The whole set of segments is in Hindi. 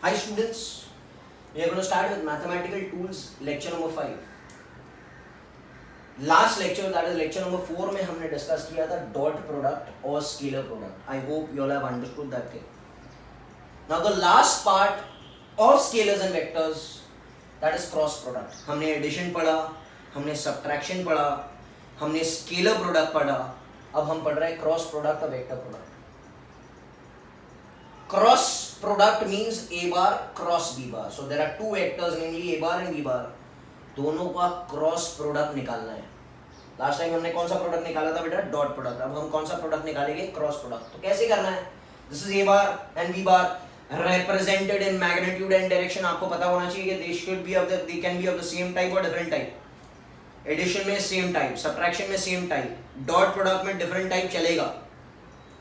Hi students, we are going to start with mathematical tools lecture number 5. Last lecture, that is lecture number 4 में हमने discuss किया था dot product और scalar product. I hope you all have understood that thing. Now the last part of scalars and vectors, that is cross product. हमने addition पढ़ा, हमने subtraction पढ़ा, हमने scalar product पढ़ा, अब हम पढ़ रहे हैं cross product और vector product. Cross product means a bar cross b bar. So there are two vectors, namely a bar and b bar. दोनों का क्रॉस प्रोडक्ट निकालना है. लास्ट टाइम हमने कौन सा प्रोडक्ट निकाला था बेटा? Dot product. अब हम कौन सा प्रोडक्ट निकालेंगे? Cross product. तो कैसे करना है? This is A bar and B bar represented in magnitude and direction. आपको पता होना चाहिए कि they should be of the, they can be of the same type or different type. Addition में सेम टाइप, सब्ट्रैक्शन में सेम टाइप, डॉट प्रोडक्ट में डिफरेंट टाइप चलेगा,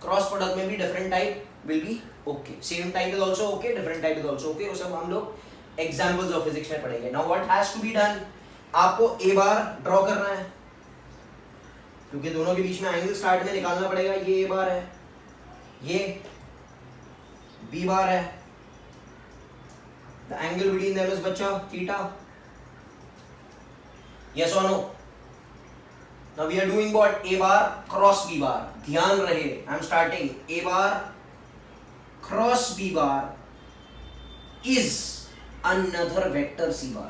क्रॉस प्रोडक्ट में भी different type will be okay. Same type is also okay, different type is also okay. वो सब हम लोग एग्जांपल्स ऑफ फिजिक्स में पढ़ेंगे. Now what has to be done? आपको ए बार ड्रॉ करना है, क्योंकि दोनों के बीच में एंगल स्टार्ट में निकालना पड़ेगा. ये ए बार है, ये बी बार है. The angle between them is बच्चा theta. Yes or no? Now we are doing what? A bar cross B bar. ध्यान रहे, I am starting. A bar cross B bar is another vector C bar.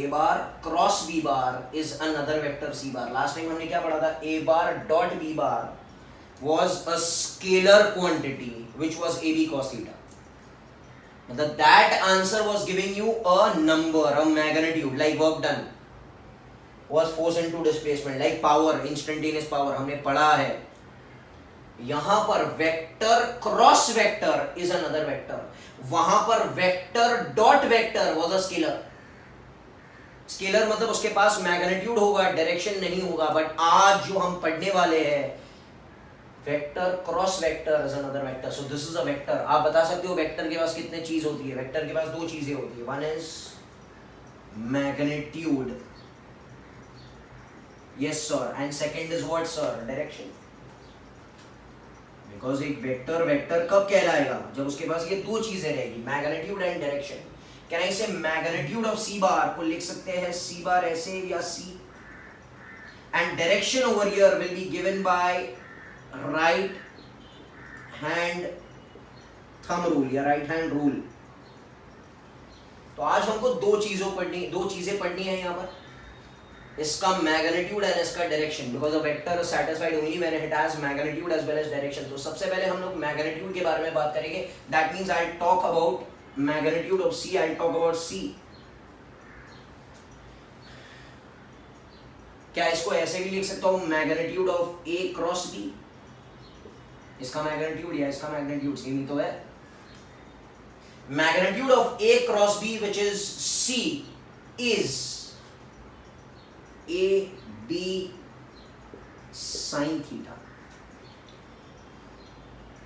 A bar cross B bar is another vector C bar. Last time हमने क्या पढ़ा था? A bar dot B bar was a scalar quantity which was AB cos theta. That answer was giving you a number, a magnitude, like work done was force into displacement, like power, instantaneous power हमने पढ़ा है. यहां पर vector cross vector is another vector. वहां पर vector dot vector was a scalar. Scalar मतलब उसके पास मैग्नीट्यूड होगा, डायरेक्शन नहीं होगा. बट आज जो हम पढ़ने वाले हैं, vector cross vector is another vector. So this is a vector. आप बता सकते हो वेक्टर के पास कितने चीज होती है? वेक्टर के पास दो चीजें होती है. One is magnitude, yes sir, and second is what sir? Direction. Because एक वेक्टर वेक्टर कब कहलाएगा? जब उसके पास ये दो चीजें रहेगी, magnitude and direction. Can I say magnitude of C बार को लिख सकते हैं सी बार ऐसे या C, and direction over here will be given by right hand thumb rule या राइट हैंड रूल. तो आज हमको दो चीजें पढ़नी है यहाँ पर. इसका मैग्नीट्यूड एंड इसका direction, because a vector is satisfied only when it has magnitude as well as direction. तो सबसे पहले हम लोग मैग्नीट्यूड के बारे में बात करेंगे. That means I talk about magnitude of C. I talk about C. क्या इसको ऐसे भी लिख सकता हूं? Magnitude of A cross B. इसका मैग्नीट्यूड या इसका मैग्नीट्यूड सेम ही तो है. Magnitude of A cross B which is C is A B sine theta.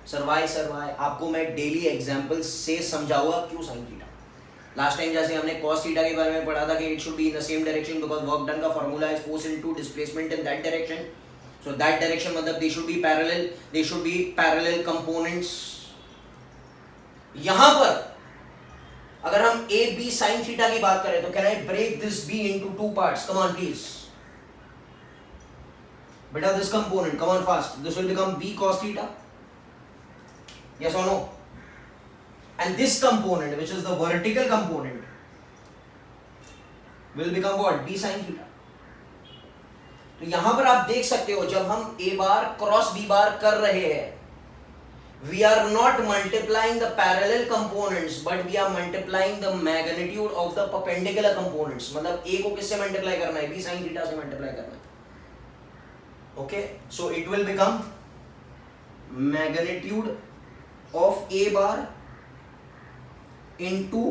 Sir why आपको मैं डेली एग्जांपल से समझाऊंगा क्यों साइन थीटा. लास्ट टाइम जैसे हमने cos थीटा के बारे में पढ़ा था कि it should be in the same direction because work done का formula is force into displacement in that direction. So that direction मतलब they should be parallel, they should be parallel components. यहां पर अगर हम a b sin theta की बात करें तो can I break this b into two parts? Come on please. बेटा this component, come on fast. This will become b cos theta. Yes or no? And this component, which is the vertical component, will become what? b sin theta. तो यहां पर आप देख सकते हो जब हम ए बार क्रॉस बी बार कर रहे हैं, we are not multiplying the parallel components but we are multiplying the magnitude of the perpendicular components. मतलब ए को किससे मल्टीप्लाई करना है? बी साइन थीटा से मल्टीप्लाई करना है. Okay, so it will become magnitude of A bar into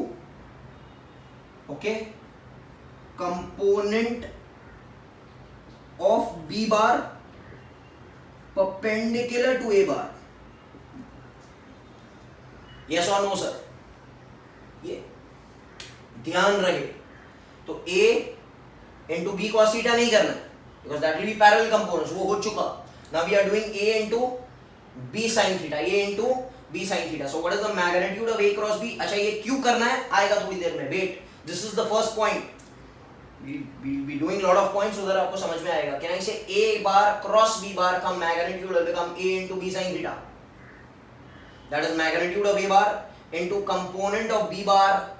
okay component of b bar perpendicular to a bar. Yes or no sir? ये ध्यान रहे. तो a into b cos theta नहीं करना because that will be parallel components. वो हो चुका. Now we are doing a into b sin theta, a into b sin theta. So what is the magnitude of a cross b? अच्छा ये क्यों करना है आएगा थोड़ी देर में. Wait, this is the first point. We'll be doing lot of points उधर आपको समझ में आएगा. Can I say a bar cross b bar का magnitude will become a into b sin theta? That is magnitude of a bar into component of b bar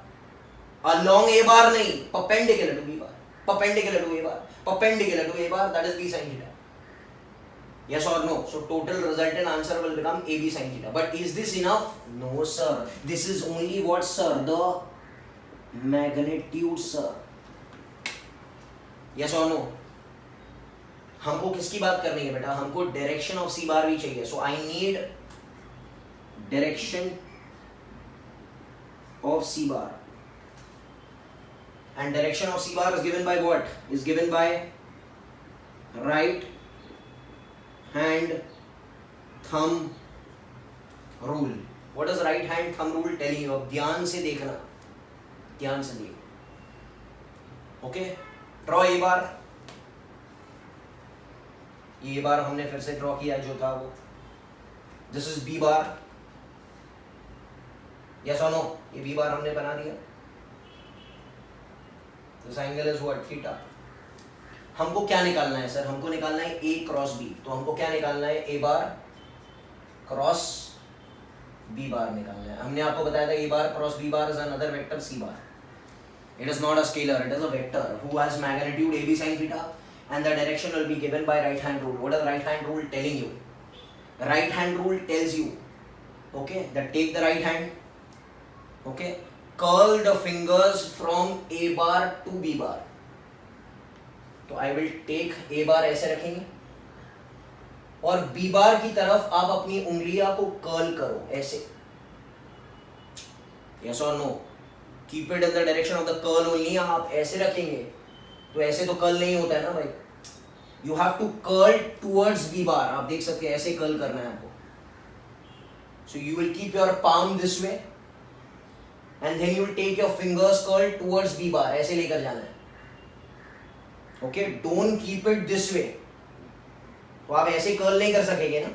along a bar नहीं, perpendicular to b bar, perpendicular to a bar, perpendicular to a bar, that is b sin theta. Yes or no? So total resultant answer will become ab sin theta. But is this enough? No sir. This is only what sir? The magnitude sir. Yes or no? हमको किसकी बात करनी है बेटा? हमको डायरेक्शन ऑफ सी बार भी चाहिए. So I need direction of C bar. And direction of C bar is given by what? Is given by right hand thumb rule. What is right hand thumb rule telling you? अब ध्यान से देखना, ध्यान से देखना. ओके, ड्रॉ ए बार. ये बार हमने फिर से ड्रॉ किया जो था वो. This is B bar. Yes और नो? ये बी बार हमने बना दिया. This angle is what? Theta. हमको क्या निकालना है सर? हमको निकालना है a क्रॉस b. तो हमको क्या निकालना है? a बार क्रॉस b बार निकालना है. हमने आपको बताया था a bar cross b bar is another vector c bar. It is not a scalar, it is a vector who has magnitude ab sin theta and the direction will be given by right hand rule. What is right hand rule telling you? Right hand rule tells you, okay, that take the right hand, okay, curl the fingers from a bar to b bar. तो I will take a bar ऐसे रखेंगे और b bar की तरफ आप अपनी उंगलियां को कर्ल करो ऐसे. Yes or no? Keep it in the direction of the curl only. आप ऐसे रखेंगे तो ऐसे तो कर्ल नहीं होता है ना भाई. You have to curl towards b bar. आप देख सकते हैं ऐसे कर्ल करना है आपको. So you will keep your palm this way and then you will take your fingers curl towards b bar. ऐसे लेकर जाना है. Okay, don't keep it this way. तो आप ऐसे कर्ल नहीं कर सकेंगे ना.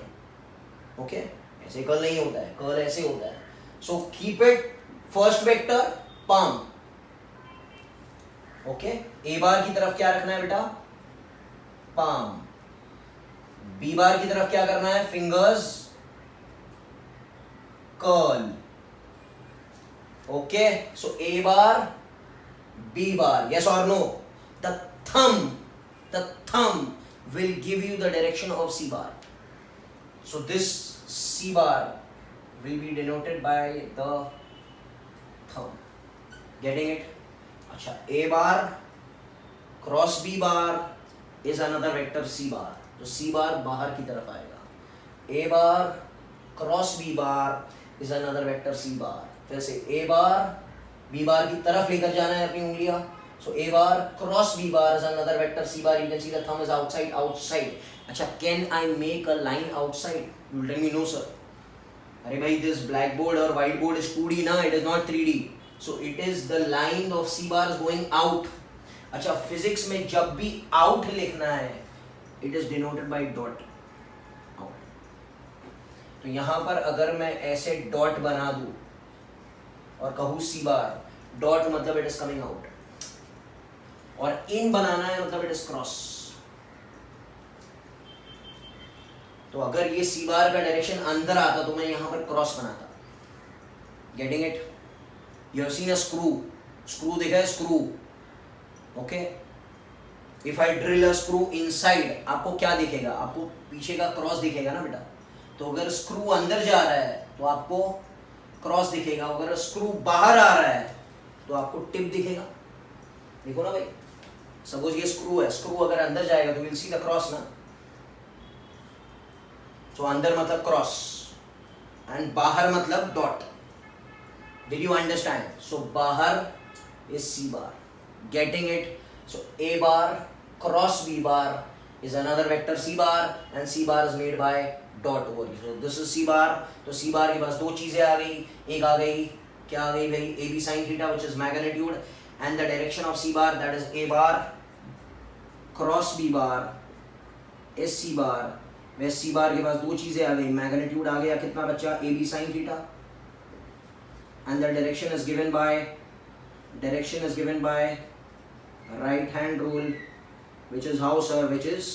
Okay, ऐसे कर्ल नहीं होता है, कर्ल ऐसे होता है. So keep it first vector palm. Okay, a बार की तरफ क्या रखना है बेटा? palm. b बार की तरफ क्या करना है? fingers curl. Okay, so a bar, b bar. Yes or no? The thumb will give you the direction of c bar. So this c bar will be denoted by the thumb. Getting it? अच्छा, a bar cross b bar is another vector c bar. तो c bar बाहर की तरफ आएगा. a bar cross b bar is another vector c bar. फिर से a bar b bar की तरफ लेकर जाना है अपनी उंगलियां. So a bar cross b bar is another vector c bar. You can see the thumb is outside. अच्छा, can I make a line outside? You will tell me no sir. अरे भाई, this blackboard or whiteboard is 2D ना, it is not 3D. So it is the line of c bar is going out. अच्छा, physics में जब भी out लिखना है, it is denoted by dot. Out. तो यहाँ पर अगर मैं ऐसे dot बना दूँ और कहूँ c bar, dot मतलब it is coming out. और इन बनाना है मतलब इट इज क्रॉस. तो अगर ये सी बार का डायरेक्शन अंदर आता तो मैं यहां पर क्रॉस बनाता. Getting it? You have seen a screw देखा है? Screw. Okay, if I drill a screw inside, आपको क्या दिखेगा? आपको पीछे का क्रॉस दिखेगा ना बेटा. तो अगर स्क्रू अंदर जा रहा है तो आपको क्रॉस दिखेगा. अगर स्क्रू बाहर आ रहा है तो आपको टिप दिखेगा. देखो ना भाई, सपोज ये स्क्रू है, स्क्रू अगर अंदर जाएगा तो विल सी द क्रॉस ना. सो अंदर मतलब क्रॉस एंड बाहर मतलब dot. Did you understand? So bar is C bar. Getting it? So A bar cross B bar is another vector C bar and C bar is made by dot over. So this is C bar. तो सी बार के पास दो चीजें आ गई. एक आ गई, क्या आ गई भाई? A B sine theta which is magnitude and the direction of c bar, that is a bar cross b bar is c bar वह सी बार के पास दो चीजें आ गई, मैग्नीट्यूड आ गया, कितना बच्चा, A B sine theta, and the direction is given by right hand rule, which is how, sir? Which is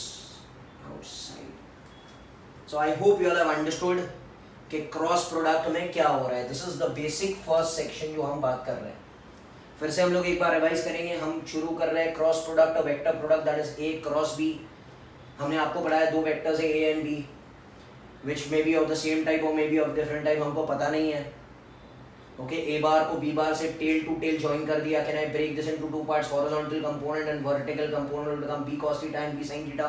outside. So I hope you all have understood कि क्रॉस प्रोडक्ट में क्या हो रहा है. This is the basic first section जो हम बात कर रहे हैं. फिर से हम लोग एक बार रिवाइज करेंगे. हम शुरू कर रहे हैं क्रॉस प्रोडक्ट और vector product, that is A cross B. हमने आपको पढ़ाया दो वेक्टर्स है A and B, which may be of the same type और may be of different type, हमको पता नहीं है. ओके, ए बार को बी बार से टेल टू टेल ज्वाइन कर दिया. Can I break this into two parts, horizontal component and vertical component will become B cos theta and B sin theta.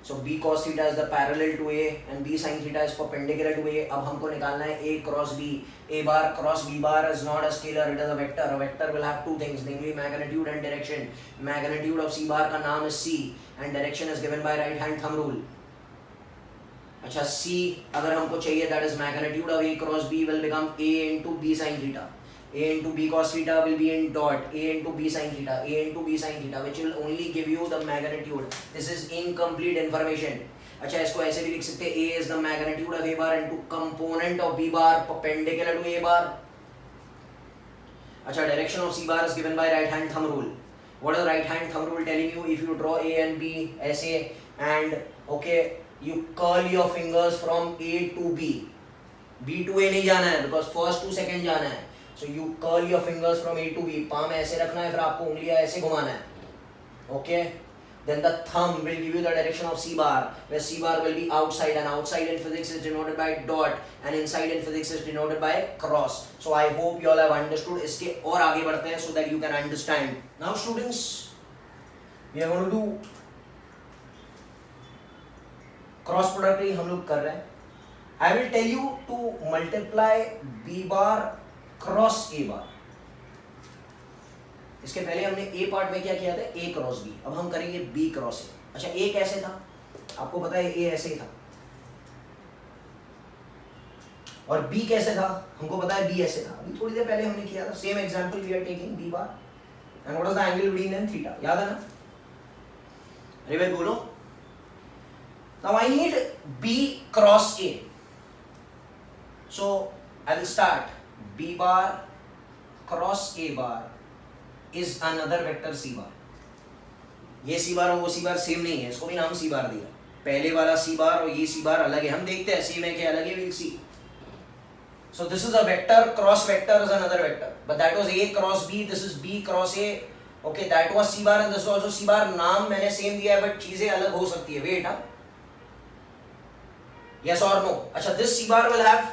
So b cos theta is the parallel to a and b sin theta is perpendicular to a. अब हमको निकालना है a cross b. a bar cross b bar is not a scalar, it is a vector. A vector will have two things, namely magnitude and direction. Magnitude of c bar का नाम is c and direction is given by right hand thumb rule. अच्छा, c अगर हमको चाहिए, that is magnitude of a cross b will become a into b sin theta. A into b cos theta will be in dot a into b sin theta, a into b sin theta, which will only give you the magnitude. This is incomplete information. अच्छा, इसको ऐसे भी लिख सकते हैं, a is the magnitude of a bar into component of b bar perpendicular to a bar. अच्छा, direction of c bar is given by right hand thumb rule. What is right hand thumb rule telling you? If you draw a and b ऐसे and okay, you curl your fingers from a to b. b to a नहीं जाना है because first to second जाना है. So you curl your fingers from A to B. Palm ऐसे रखना है, फिर आपको उंगलियां ऐसे घुमाना है. Okay? Then the thumb will give you the direction of C bar, where C bar will be outside, and outside in physics is denoted by dot, and inside in physics is denoted by cross. So I hope you all have understood. इसके और आगे बढ़ते हैं so that you can understand. Now students, we are going to do cross product ही हम लोग कर रहे हैं. I will tell you to multiply B bar cross A bar. इसके पहले हमने ए पार्ट में क्या किया था, ए क्रॉस बी. अब हम करेंगे बी क्रॉस ए. अच्छा, ए कैसे था आपको पता है, ए ऐसे ही था. और बी कैसे था हमको पता है, बी ऐसे था. अभी थोड़ी देर पहले हमने किया था. Same example we are taking B bar and what is the angle between them, theta. याद है ना? रिवेल बोलो. Now I need B cross A. So I will start. B bar cross A bar is another vector C bar. ये C bar और वो C bar सेम नहीं है, इसको भी नाम C bar दिया. पहले वाला C bar और ये C bar अलग है. हम देखते हैं सेम है क्या अलग है, we'll see. So this is a vector, cross vector is another vector. But that was A cross B, this is B cross A. Okay, that was C bar and this was also C bar. नाम मैंने सेम दिया है but चीजें अलग हो सकती है. Wait, yes or no? अच्छा, this C bar will have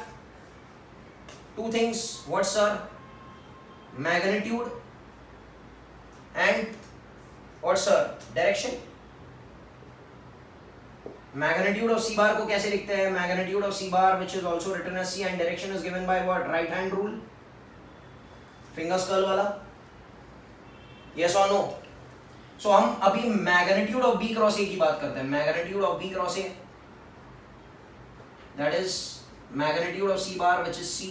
two things. What, sir? Magnitude and what, sir? Direction. Magnitude of C bar को कैसे लिखते हैं? Magnitude of C bar, which is also written as C, and direction is given by what? Right hand rule. Fingers curl वाला. Yes or no? So हम अभी magnitude of B cross A की बात करते हैं. Magnitude of B cross A, that is magnitude of C bar, which is C,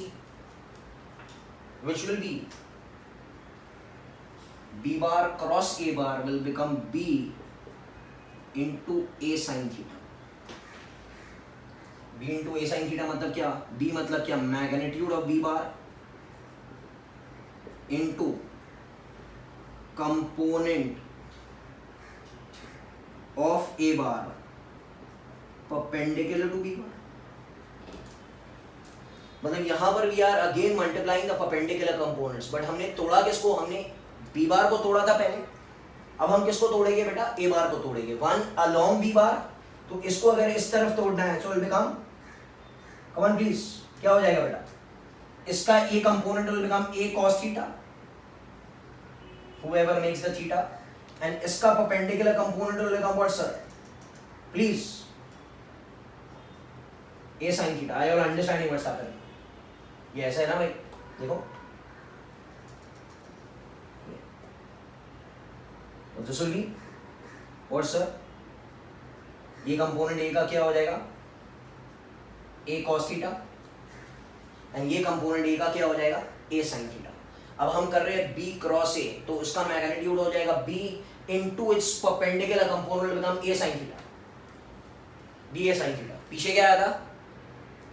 which will be B bar cross A bar will become B into A sin theta. B into A sin theta मतलब क्या? B मतलब क्या? Magnitude of B bar into component of A bar perpendicular to B bar. मतलब यहाँ पर we are again multiplying the perpendicular components. But हमने तोड़ा किसको? हमने बी बार को तोड़ा था पहले. अब हम किसको तोड़ेंगे बेटा? ए बार को तोड़ेंगे. One along B bar. तो इसको अगर इस तरफ तोड़ना है, so will become, come on please, क्या हो जाएगा बेटा? इसका A component will become A cos theta, whoever makes the theta, and इसका perpendicular component will become what, sir? Please, A sin theta. I are understanding what's happening. ये ऐसा है ना भाई, देखो. तो this will be what, sir? ये कंपोनेंट ए का क्या हो जाएगा? ए cos थीटा. एंड ये कंपोनेंट ए का क्या हो जाएगा? ए sin थीटा. अब हम कर रहे हैं बी क्रॉस ए, तो उसका मैग्नीट्यूड हो जाएगा B into its perpendicular component will become A sin theta. B A sine theta, पीछे क्या आया था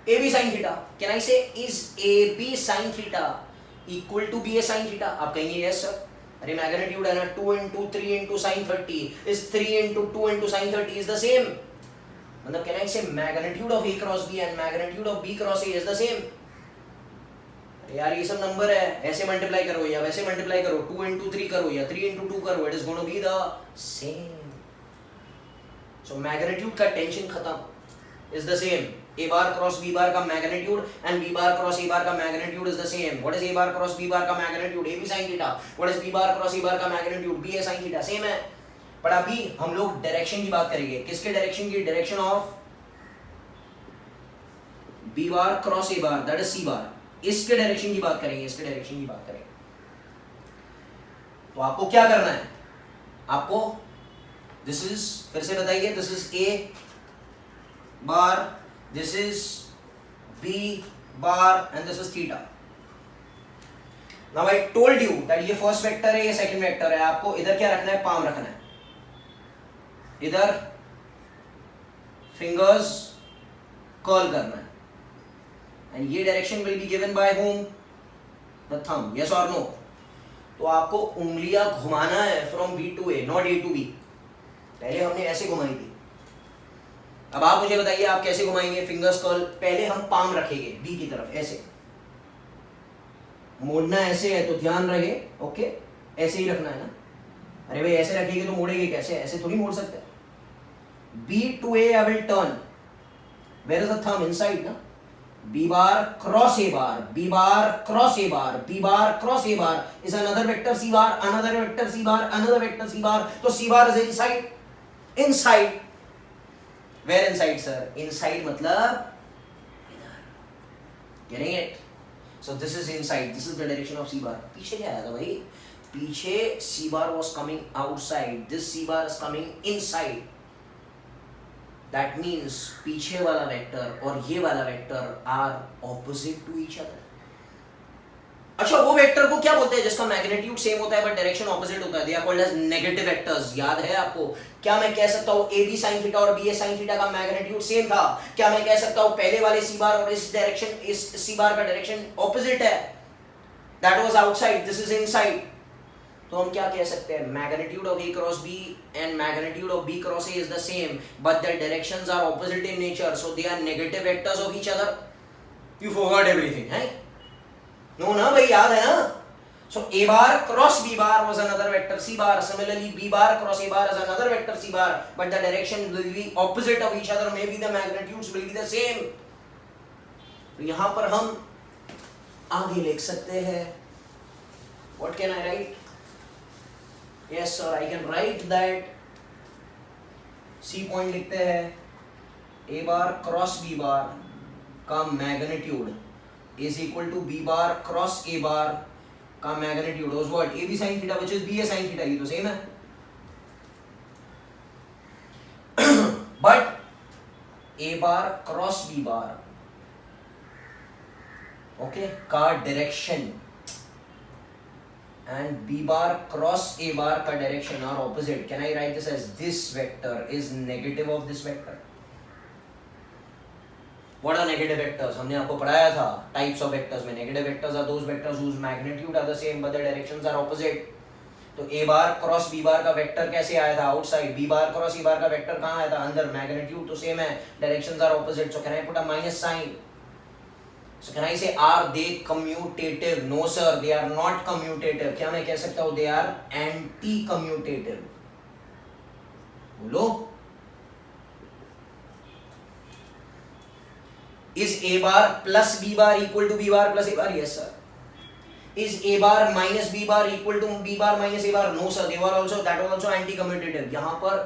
A B sine theta. Can I say is A B sine theta equal to B A sine theta? आप कहेंगे यस सर। अरे मैग्नीट्यूड है ना, 2 into 3 into sin 30 is 3 into 2 into sin 30 is the same. मतलब can I say magnitude of A cross B and magnitude of B cross A is the same. यार ये सब नंबर है, ऐसे मल्टीप्लाई करो या वैसे मल्टीप्लाई करो, 2 into 3 करो या 3 into 2 करो, it is going to be the same. So magnitude का टेंशन खत्म, is the same. a bar cross b bar का magnitude and b bar cross a bar का magnitude is the same. What is a bar cross b bar का magnitude? ab sin theta. What is b bar cross a bar का magnitude? ba sin theta. Same है। पर अभी हम लोग डायरेक्शन की बात करेंगे। किसके डायरेक्शन की? Direction of b bar cross a bar, that is c bar। इसके डायरेक्शन की बात करेंगे, इसके डायरेक्शन की बात करेंगे। तो आपको क्या करना है? आपको दिस इज, फिर से बताइए, this is a bar, this is b bar and this is theta. Now I told you that ये फर्स्ट वेक्टर है, ये सेकंड वेक्टर है। आपको इधर क्या रखना है? पाम रखना है। इधर फिंगर्स कर्ल करना है एंड ये direction will be given bye whom? The thumb. Yes और नो? तो आपको उंगलियां घुमाना है from b to a, not a to b। पहले हमने ऐसे घुमाई थी, अब आप मुझे बताइए आप कैसे घुमाएंगे? Fingers curl. पहले हम पाम रखेंगे बी की तरफ, ऐसे मोड़ना ऐसे है तो ध्यान रहे, ओके ऐसे ही रखना है ना। अरे भाई ऐसे रखेंगे तो मोड़ेंगे कैसे? ऐसे थोड़ी मोड़ सकते। B to A I will turn, where is the thumb? Inside ना। B bar cross A bar, B bar cross A bar, B bar cross A bar is another vector C bar, another vector C bar, another vector C bar. तो C bar is inside, inside. Where inside sir? Inside मतलब getting it? So this is inside. This is the direction of C bar. पीछे क्या आया था भाई? पीछे C bar was coming outside. This C bar is coming inside. That means पीछे वाला वेक्टर और ये वाला vector are opposite to each other. अच्छा वो वेक्टर को क्या बोलते हैं जिसका मैग्नीट्यूड सेम होता है बट डायरेक्शन ऑपोजिट होता है? They are called as negative vectors. याद है आपको? क्या मैं कह सकता हूं ए बी साइन थीटा और बी ए साइन थीटा का मैग्नीट्यूड सेम था? क्या मैं कह सकता हूं पहले वाले सी बार और इस डायरेक्शन, इस सी बार का डायरेक्शन ऑपोजिट है? That was outside, this is inside. तो हम क्या कह सकते हैं? Magnitude of A cross B and magnitude of B cross A is the same but their directions are opposite in nature, so they are negative vectors of each other. You forgot everything, है? नो ना भाई, याद है ना? So a bar cross b bar was another vector c bar. Similarly, b bar cross a bar is another vector c bar, but the direction will be opposite of each other. Maybe the magnitudes will be the same. तो यहाँ पर हम आगे लिख सकते हैं. What can I write? Yes sir, I can write that. C point लिखते हैं. a bar cross b bar का magnitude is equal to b bar cross a bar का magnitude was what? ab sin theta which is ba sin theta. ये तो सेम है but a bar cross b bar okay का direction and b bar cross a bar का direction are opposite. Can I write this as this vector is negative of this vector? What are negative vectors? हमने आपको पढ़ाया था types of vectors में. Negative vectors are those vectors whose magnitude are the same but the directions are opposite. तो a bar cross b bar का वेक्टर कैसे आया था? Outside. b bar cross a bar का वेक्टर कहाँ आया था? अंदर. मैग्नीट्यूड तो सेम है, directions are opposite. So can I put a minus sign? So can I say are they commutative? No sir, they are not commutative. क्या मैं कह सकता हूँ? They are anti commutative. बोलो. Is a bar plus b bar equal to b bar plus a bar? Yes sir. Is a bar minus b bar equal to b bar minus a bar? No sir. They were also, that was also anti-commutative. यहाँ पर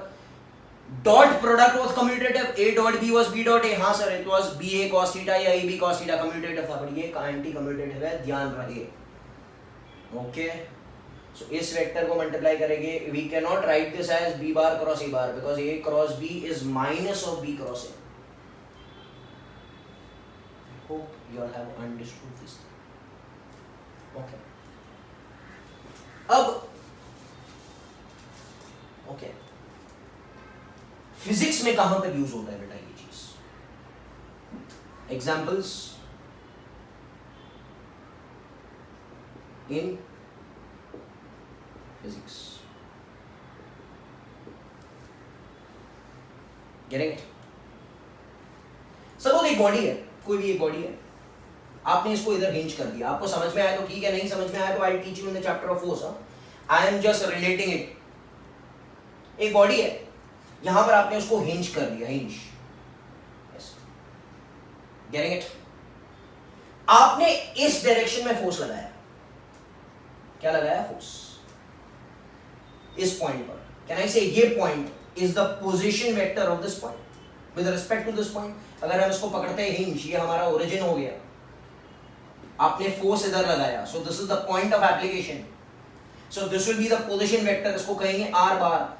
dot product was commutative. A dot b was b dot a. हाँ sir, it was b a cos theta या a b cos theta commutative था. पर ये anti-commutative है, ध्यान रहे. Okay. So इस वेक्टर को मल्टीप्लाई करेंगे. We cannot write this as b bar cross a bar because a cross b is minus of b cross a. Hope you all have understood this. Okay. अब okay. फिजिक्स में कहां पर यूज होता है बेटा ये चीज? Examples in physics, getting it? Suppose एक बॉडी है, कोई भी एक बॉडी है, आपने इसको इधर हिंज कर दिया, आपको समझ में आया तो ठीक है, नहीं समझ में आया तो आई teach you in the chapter of force. I am just relating it. एक बॉडी है, यहां पर आपने उसको हिंज कर दिया, हिंज, गेटिंग इट? आपने इस डायरेक्शन में फोर्स लगाया, क्या लगाया? फोर्स इस पॉइंट पर। कैन आई से ये point is the position vector of this point with respect to this point. अगर हम इसको पकड़ते हैं हिंज, ये हमारा ओरिजिन हो गया, आपने फोर्स इधर लगाया, सो this is the point of application, so this will be the position vector. इसको कहेंगे आर बार।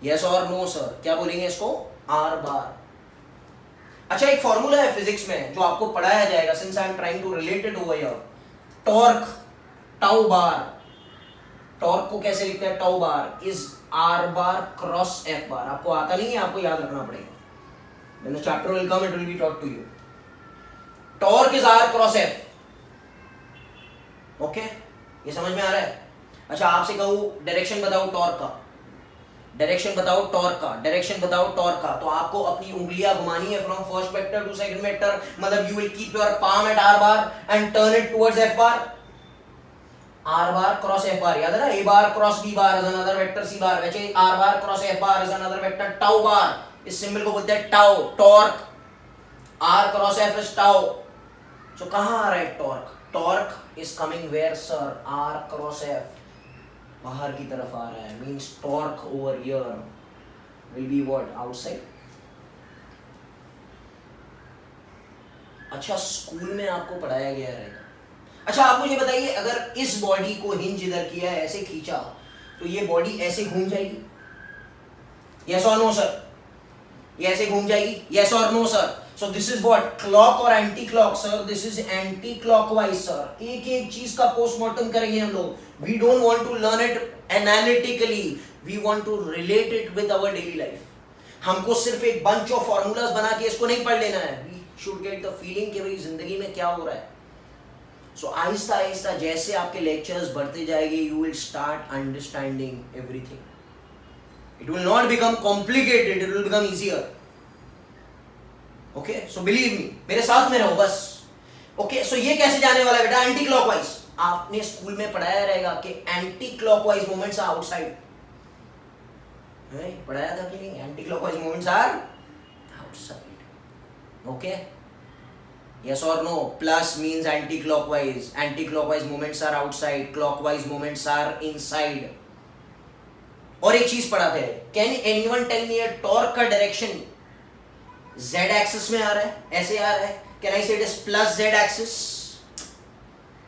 यस और नो सर? क्या बोलेंगे इसको? आर बार। अच्छा, एक फॉर्मूला है फिजिक्स में जो आपको पढ़ाया जाएगा, since I am trying to relate it over here. Torque, tau bar. Torque को कैसे लिखते हैं? Tau bar is R bar cross F bar. आपको आता नहीं है, आपको याद रखना पड़ेगा। When the chapter will come, it will be taught to you. Torque is R cross F. Okay, ये समझ में आ रहा है? अच्छा, आपसे कहूँ डायरेक्शन बताओ टॉर्क का, डायरेक्शन बताओ टॉर्क का, डायरेक्शन बताओ टॉर्क का, तो आपको अपनी उंगलियां घुमानी है from first vector to second vector. मतलब you will keep your palm at R bar and turn it towards F bar. R bar cross F bar, याद है ना? A bar cross B bar is another vector C bar, वैसे R bar cross F bar is another vector tau bar. इस सिंबल को बोलते हैं tau, torque. R cross F is tau. So कहां आ रहा है torque? Torque is coming where sir? R cross F, बाहर की तरफ आ रहा है। Means torque over here will be what? Outside. अच्छा, स्कूल में आपको पढ़ाया गया रहेगा। अच्छा, आप मुझे बताइए, अगर इस बॉडी को हिंज इधर किया है, ऐसे खींचा, तो ये बॉडी ऐसे घूम जाएगी? यस और नो सर? ये ऐसे घूम जाएगी? यस और no sir? So this is what? Clock और anti clock sir? This is anti clockwise sir. एक एक चीज का पोस्टमार्टम करेंगे हम लोग। We don't want to learn it analytically, we want to relate it with our daily life. हमको सिर्फ एक बंच ऑफ फॉर्मूलाज बना के इसको नहीं पढ़ लेना है। We should get the feeling कि भाई जिंदगी में क्या हो रहा है। सो आहिस्ता आहिस्ता जैसे आपके लेक्चर्स बढ़ते जाएंगे, you will start understanding everything. It will not become complicated, it will become easier. Okay, so believe me, मेरे साथ में रहो बस। Okay, so ये कैसे जाने वाला है बेटा? Anti clockwise. आपने स्कूल में पढ़ाया रहेगा कि anticlockwise movements are outside. पढ़ाया था कि नहीं? Anticlockwise movements are outside. Okay, yes or no? Plus means anti-clockwise, anti-clockwise movements are outside, clockwise movements are inside. और एक चीज पढ़ाते हैं, can anyone tell me a torque का डायरेक्शन z एक्सिस में आ रहा है, ऐसे आ रहा है? कैन आई से it is plus z axis?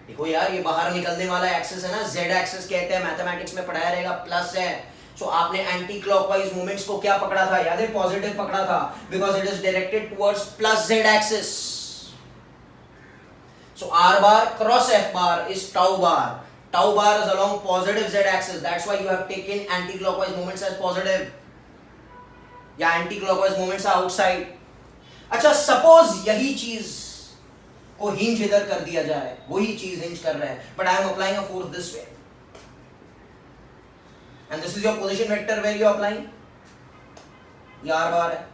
देखो यार, ये बाहर निकलने वाला एक्सिस है ना, z एक्सिस कहते हैं, मैथमेटिक्स में पढ़ाया रहेगा, प्लस है। सो आपने एंटी क्लॉकवाइज मूवमेंट्स को क्या पकड़ा था? याद है? पॉजिटिव पकड़ा था, because it is directed towards plus z axis. So r bar cross f bar is tau bar. Tau bar is along positive z axis. That's why you have taken anti-clockwise movements as positive. या anti-clockwise movements are outside. अच्छा, suppose यही चीज को हिंज इधर कर दिया जाए, वही चीज हिंज कर रहा है, but I am applying a force this way. And this is your position vector where you are applying. ये r bar है।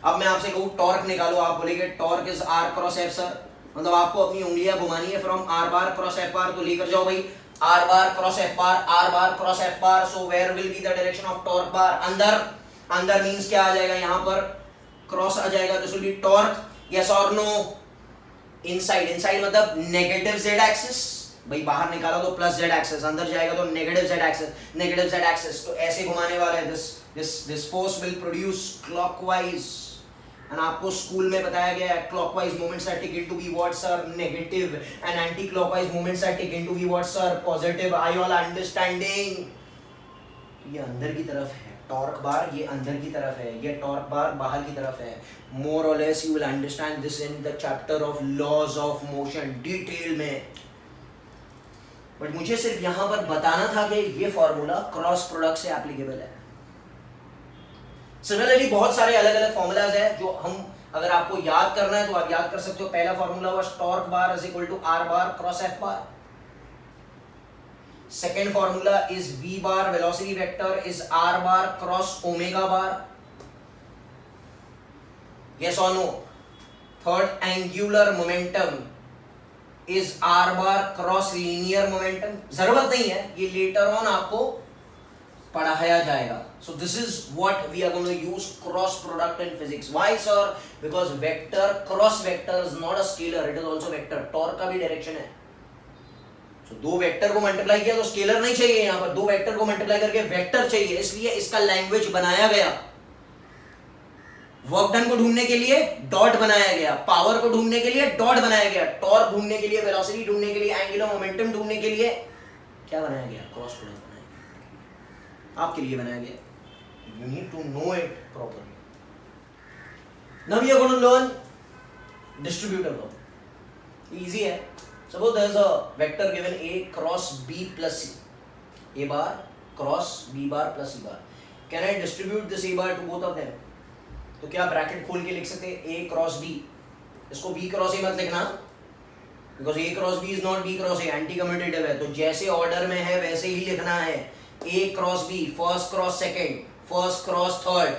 अब मैं आपसे कहूँ टॉर्क निकालो, आप बोलेंगे torque is R cross F sir. मतलब आपको अपनी उंगलियां घुमानी है from R bar cross F bar, तो लेकर जाओ भाई R bar cross F bar, R bar cross F bar. So where will be the direction of torque bar? अंदर। अंदर मींस क्या आ जाएगा? यहां पर क्रॉस आ जाएगा, this will B torque. Yes और नो? इनसाइड। इनसाइड मतलब नेगेटिव जेड एक्सिस। भाई बाहर निकाला तो प्लस जेड एक्सिस, अंदर जाएगा तो negative Z axis, negative Z axis. तो ऐसे घुमाने वाला है। This force will produce clockwise. And आपको स्कूल में बताया गया है clockwise movements are taken to be what sir? Negative. And anticlockwise movements are taken to be what sir? Positive. Are you all understanding? ये अंदर की तरफ है टॉर्क बार, ये अंदर की तरफ है, ये टॉर्क बार बाहर की तरफ है। More or less you will understand this in the chapter of laws of motion detail में। बट मुझे सिर्फ यहां पर बताना था कि ये फॉर्मूला क्रॉस प्रोडक्ट से एप्लीकेबल है। सिमिलरली बहुत सारे अलग अलग फॉर्मूलाज है जो हम, अगर आपको याद करना है तो आप याद कर सकते हो. पहला फॉर्मूला हुआ torque bar is equal to R bar cross F bar. Second formula is V bar velocity vector is R bar cross omega bar. Yes और no. Third, angular momentum is R bar cross linear momentum. जरूरत नहीं है, ये लेटर ऑन आपको पढ़ाया जाएगा. So this is what we are going to use cross product in physics. Why sir? Because vector, cross vector is not a scalar, it is also vector. Torque का भी डायरेक्शन है. So दो वेक्टर को मल्टीप्लाई किया तो स्केलर नहीं चाहिए, यहाँ पर दो वेक्टर को मल्टीप्लाई करके वेक्टर चाहिए, इसलिए इसका लैंग्वेज बनाया गया. वर्क डन को ढूंढने के लिए डॉट बनाया गया, पावर को ढूंढने के लिए डॉट बनाया गया, टॉर्क ढूंढने के लिए, वेलोसिटी ढूंढने के लिए, एंगुलर मोमेंटम ढूंढने के लिए क्या बनाया गया? क्रॉस प्रोडक्ट बनाया गया. आपके लिए बनाया गया. You need to know it properly. Now we are going to learn distributor law. Easy है. Suppose there is a vector given A cross B plus C. A bar cross B bar plus C bar. Can I distribute this A bar to both of them? तो क्या ब्रैकेट खोल के लिख सकते हैं A cross B? इसको B cross A मत लिखना, because A cross B is not B cross A, anti commutative है. तो जैसे ऑर्डर में है वैसे ही लिखना है. A cross B, first cross second, first cross third.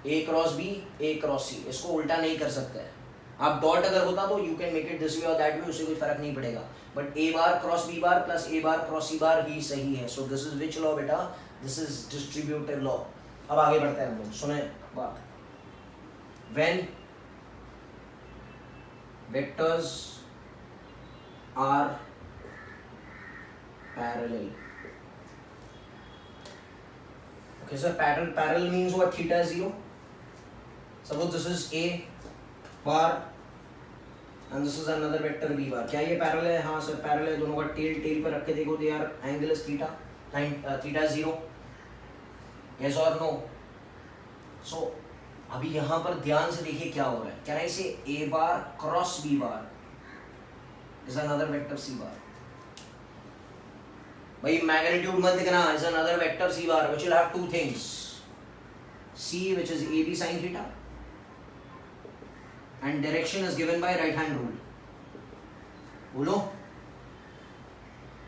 A cross B, A cross C. इसको उल्टा नहीं कर सकते हैं. आप डॉट अगर होता तो you can make it this way और दैट वे, उससे कोई फर्क नहीं पड़ेगा. But A bar cross B bar plus A bar cross C bar ही सही है. So this is which law बेटा? This is distributive law. अब आगे बढ़ते हैं हम लोग. सुने बात. When vectors are parallel. Okay, sir, parallel means what? Theta is 0. Suppose this is A bar and this is another vector B bar. क्या ये parallel है? हाँ सर parallel है. दोनों का टेल पर रख के देखो तो यार angle is theta, theta is 0. Yes or no? So अभी यहाँ पर ध्यान से देखिए क्या हो रहा है. Can I say A bar cross B bar is another vector C bar? भाई मैग्नीट्यूड मत लिखना. Is another vector C bar which will have two things. C which is AB sin theta and direction is given by right hand rule. बोलो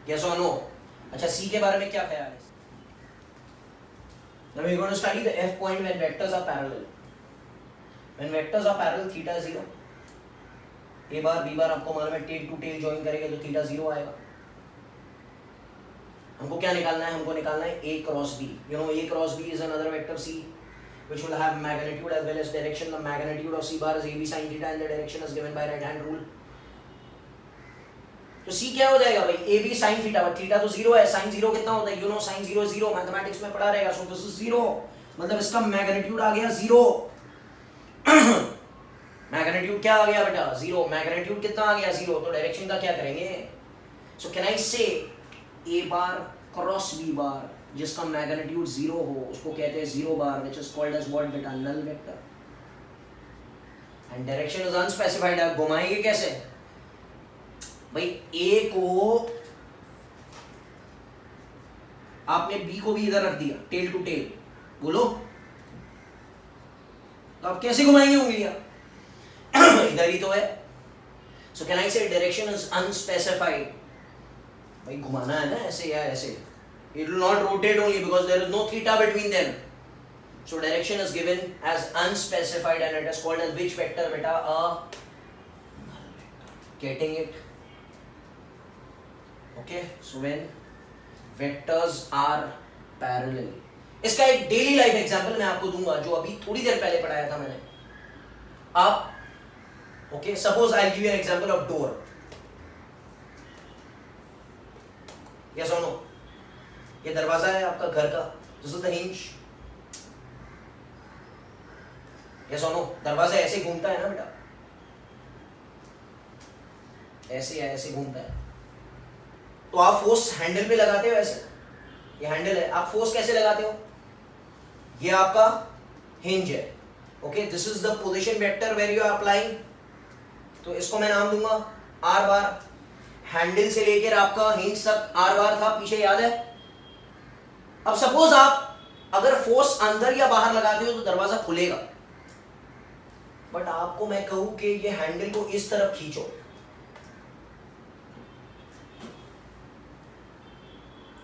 yes or no? अच्छा C के बारे में क्या ख्याल है? Now we are going to study the F point when vectors are parallel. When vectors are parallel, theta is 0. A bar B bar आपको मालूम है टेल टू टेल ज्वाइन करेंगे तो थीटा 0 आएगा. हमको क्या निकालना है? हमको निकालना है A cross B. You know A cross B is another vector C which will have magnitude as well as direction. The magnitude of C bar is AB sin theta and the direction is given by right hand rule. तो C क्या हो जाएगा भाई? AB sin theta. But theta तो 0 है. sin 0 कितना होता है? You know sin 0 0. मैथमेटिक्स में पढ़ा रहेगा. So this is 0. मतलब इसका मैग्नीट्यूड आ गया 0. मैग्नीट्यूड क्या आ गया बेटा? 0. मैग्नीट्यूड कितना आ गया? 0. तो डायरेक्शन का क्या करेंगे? So can I say A bar cross B बार जिसका मैग्नीट्यूड 0 हो उसको कहते हैं 0 बार, which is called as what बेटा? Null vector. And direction is unspecified. आप घुमाएंगे कैसे भाई? A को आपने B को भी इधर रख दिया टेल टू टेल. बोलो तो आप कैसे घुमाएंगे उंगलियां? इधर ही तो है. सो कैन आई से डायरेक्शन इज अनस्पेसिफाइड. भाई घुमाना है ना ऐसे या ऐसे. It will not rotate only because there is no theta between them. So direction is given as unspecified and it is called as which vector beta? A null vector. Getting it? Okay. So when vectors are parallel. इसका एक डेली लाइफ एग्जांपल मैं आपको दूंगा जो अभी थोड़ी देर पहले पढ़ाया था मैंने. आप okay suppose I give you an example of door. Yes और नो? ये दरवाजा है आपका घर का. This is the hinge. Yes और नो? दरवाजा ऐसे घूमता है ना बेटा? ऐसे या ऐसे घूमता है. तो आप फोर्स हैंडल पे लगाते हो ऐसे. ये हैंडल है. आप फोर्स कैसे लगाते हो? ये आपका हिंज है. Okay, this is the position vector where you are applying. तो इसको मैं नाम दूंगा आर बार. हैंडल से लेकर आपका हिंज तक आर बार था, पीछे याद है? अब सपोज आप अगर फोर्स अंदर या बाहर लगाते हो तो दरवाजा खुलेगा, बट आपको मैं कहूं कि ये हैंडल को इस तरफ खींचो,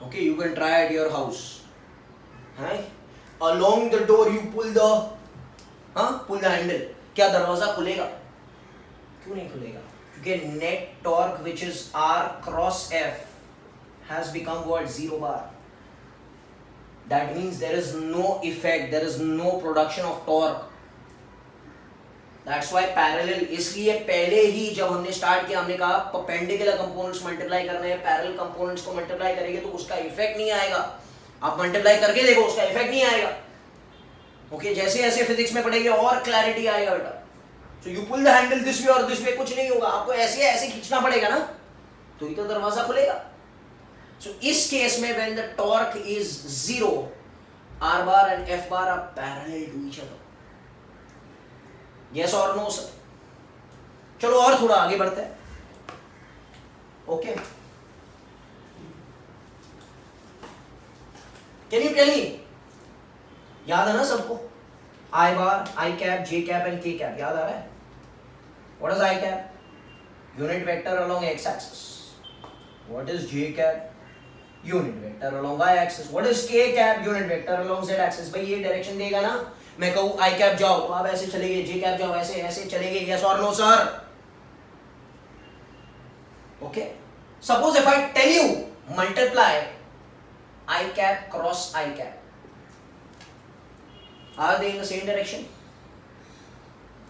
okay, you can try at your house, है, along the door you pull the handle, क्या दरवाजा खुलेगा? क्यों नहीं खुलेगा? क्योंकि net torque which is R cross F has become what? 0 bar. That means there is no effect, there is no production of torque. That's why parallel, इसलिए पहले ही जब हमने स्टार्ट किया हमने कहा perpendicular components मल्टीप्लाई करने हैं, पैरेलल कंपोनेंट्स को मल्टीप्लाई करेंगे तो उसका इफेक्ट नहीं आएगा। आप मल्टीप्लाई करके देखो, उसका इफेक्ट नहीं आएगा। ओके, जैसे जैसे फिजिक्स में पढ़ेंगे और क्लैरिटी आएगा बेटा। So you pull the handle this way और this way, कुछ नहीं होगा, आपको ऐसे ऐसे खींचना पड़ेगा ना, तो ही तो दरवाजा खुलेगा। So इस केस में when the torque is 0, R bar and F bar are parallel to each other. Yes or no sir? चलो और थोड़ा आगे बढ़ते हैं। Okay. Can you tell me? याद है ना सबको? I bar, I cap, J cap and K cap याद आ रहा है? What is I cap? Unit vector along x axis. What is J cap? Unit vector along y axis. What is K cap? Unit vector along z axis. भाई ये डायरेक्शन देगा ना, मैं कहूँ I cap जाओ तो आप ऐसे चलेंगे, J cap जाओ ऐसे ऐसे चलेंगे, yes or no sir? Okay. Suppose if I tell you multiply I cap cross I cap, are they in the same direction?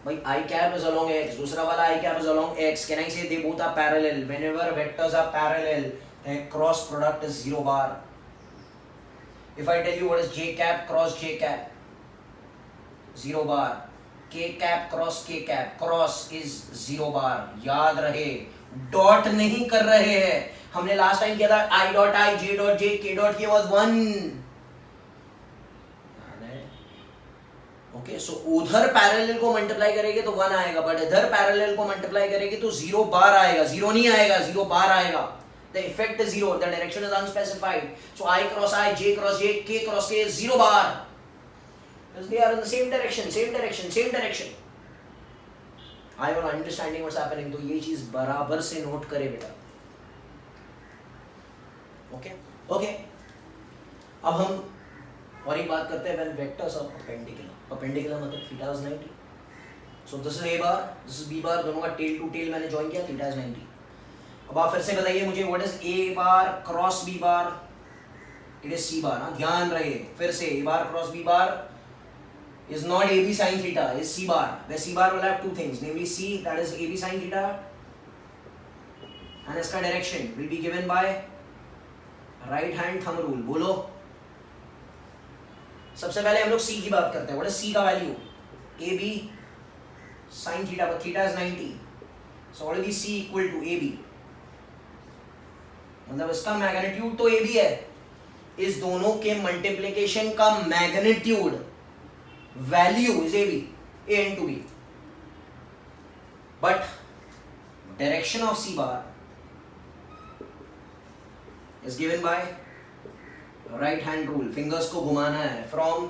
भाई I cap is along x, दूसरा वाला I cap is along x. Can I say they both are parallel? Whenever vectors are parallel, then cross product is 0 bar. If I tell you what is J cap cross J cap, 0 bar. K cap cross K cap, cross is 0 bar. याद रहे, डॉट नहीं कर रहे हैं। हमने लास्ट टाइम किया था I dot I, J dot J, K dot K was 1. Okay, सो उधर पैरेलल को मल्टीप्लाई करेंगे तो 1 आएगा, बट इधर पैरेलल को मल्टीप्लाई करेंगे तो 0 बार आएगा। 0 नहीं आएगा, 0 बार आएगा। The effect is 0, the direction is unspecified. So I cross I, J cross J, K cross K is 0 bar, because they are in the same direction, same direction, same direction. Are you understanding what's happening? तो ये चीज बराबर से नोट करे बेटा। ओके ओके, अब हम और एक बात करते हैं when vectors are perpendicular. Perpendicular मतलब theta is 90. So this is A bar, this is B bar, दोनों का tail to tail मैंने join किया, theta is 90. अब आप फिर से बताइए मुझे what is A bar cross B bar? It is C bar ना, ध्यान रहे फिर से A bar cross B bar is not AB sin theta, is C bar. Where C bar will have two things, namely C, that is AB sin theta, and इसका direction will be given by right hand thumb rule. बोलो, सबसे पहले हम लोग C की बात करते हैं। व्हाट इज C का value? AB sin theta, but theta is 90, so what will be C equal to AB? मतलब इसका मैग्नीट्यूड तो AB है, इस दोनों के मल्टीप्लिकेशन का magnitude value is AB, A into B, but direction of C bar is given by right hand rule. Fingers को घुमाना है from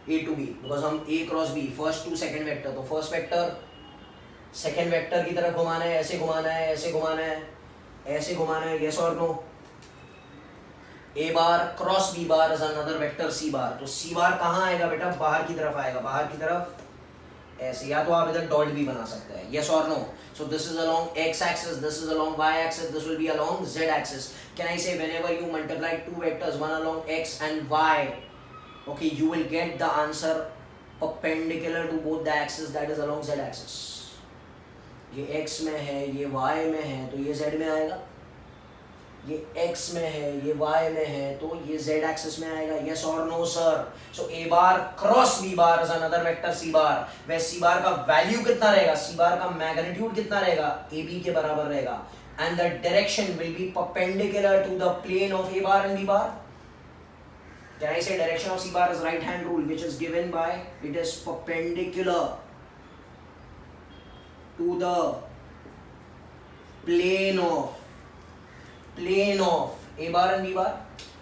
A to B, because हम A cross B, first to second vector, तो फर्स्ट वेक्टर सेकेंड वेक्टर की तरफ घुमाना है, ऐसे घुमाना है, ऐसे घुमाना है, ऐसे घुमाना है, यस और नो? A bar cross B bar is another vector C bar, तो C बार कहाँ आएगा बेटा? बाहर की तरफ आएगा, बाहर की तरफ ऐसे, या तो आप इधर डॉट भी बना सकते हैं, यस और no? So this is along x axis, this is along y axis, this will be along z axis. Can I say whenever you multiply two vectors, one along x and y, okay, you will get the answer perpendicular to both the axis, that is along z axis. ये x में है, ये y में है, तो ये z में आएगा। ये x में है, ये y में है, तो ये z axis में आएगा, yes or no sir? So A bar cross B bar is another vector C bar, वह C bar का वैल्यू कितना रहेगा? C bar का मैग्नीट्यूड कितना रहेगा? AB के बराबर रहेगा, and the direction will be perpendicular to the plane of A bar and B bar. Can I say direction of C bar is right hand rule, which is given by, it is perpendicular to the plane of A bar and B bar.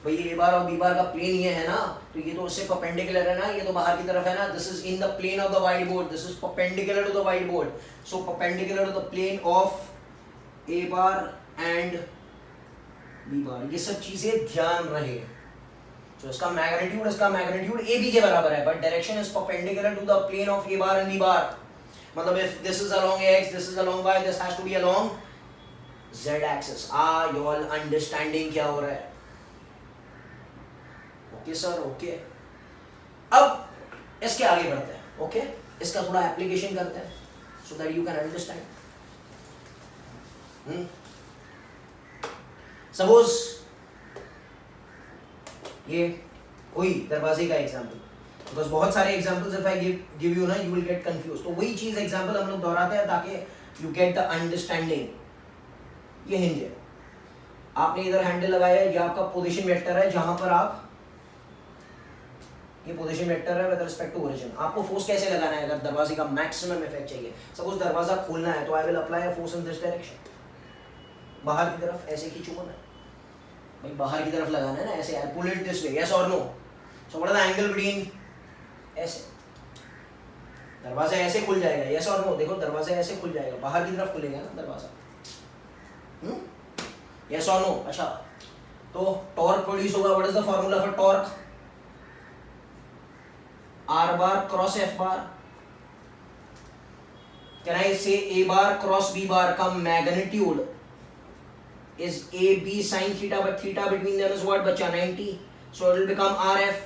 भाई ये ए बार और बी बार का प्लेन ये है ना, तो ये तो उससे परपेंडिकुलर है ना, ये तो बाहर की तरफ है ना, this is in the plane of the whiteboard, this is perpendicular to the whiteboard, so perpendicular to the plane of A bar and B bar, ये सब चीजें ध्यान रहे। तो इसका मैग्नीट्यूड ए बी के बराबर है, but direction is perpendicular to the plane of A bar and B bar. मतलब if this is along X, this is along Y, this has to be along Z axis. Are you all understanding क्या हो रहा है? Okay sir, okay. अब इसके आगे बढ़ते हैं, ओके इसका थोड़ा एप्लीकेशन करते हैं so that you can understand. Suppose ये वही दरवाजे का एग्जाम्पल, बिकॉज बहुत सारे examples if I give you ना यू विल गेट कंफ्यूज, तो वही चीज एग्जाम्पल हम लोग दोहराते हैं ताकि यू गेट द अंडरस्टैंडिंग। ये हिंज है, आपने इधर हैंडल लगाया है, ये आपका पोजीशन वेक्टर है, जहां पर आप ये पोजीशन वेक्टर है विद रिस्पेक्ट टू ओरिजिन। आपको फोर्स कैसे लगाना है अगर दरवाजे का मैक्सिमम इफेक्ट चाहिए? सपोज दरवाजा खोलना है तो I will apply a force in this direction, बाहर की तरफ ऐसे खींचूंगा मैं, भाई बाहर की तरफ लगाना है ना, ऐसे I pull it this way, yes और no? So what is the angle between? ऐसे दरवाजा ऐसे खुल जाएगा, यस और नो? देखो दरवाजा ऐसे खुल जाएगा, बाहर की तरफ खुलेगा ना दरवाजा, यस और नो? अच्छा, तो टॉर्क प्रोड्यूस होगा, what is the formula for torque? R bar cross F bar. Can I say A bar cross B bar का magnitude is AB sin theta, but theta between them is what बच्चा 90, so it will become RF।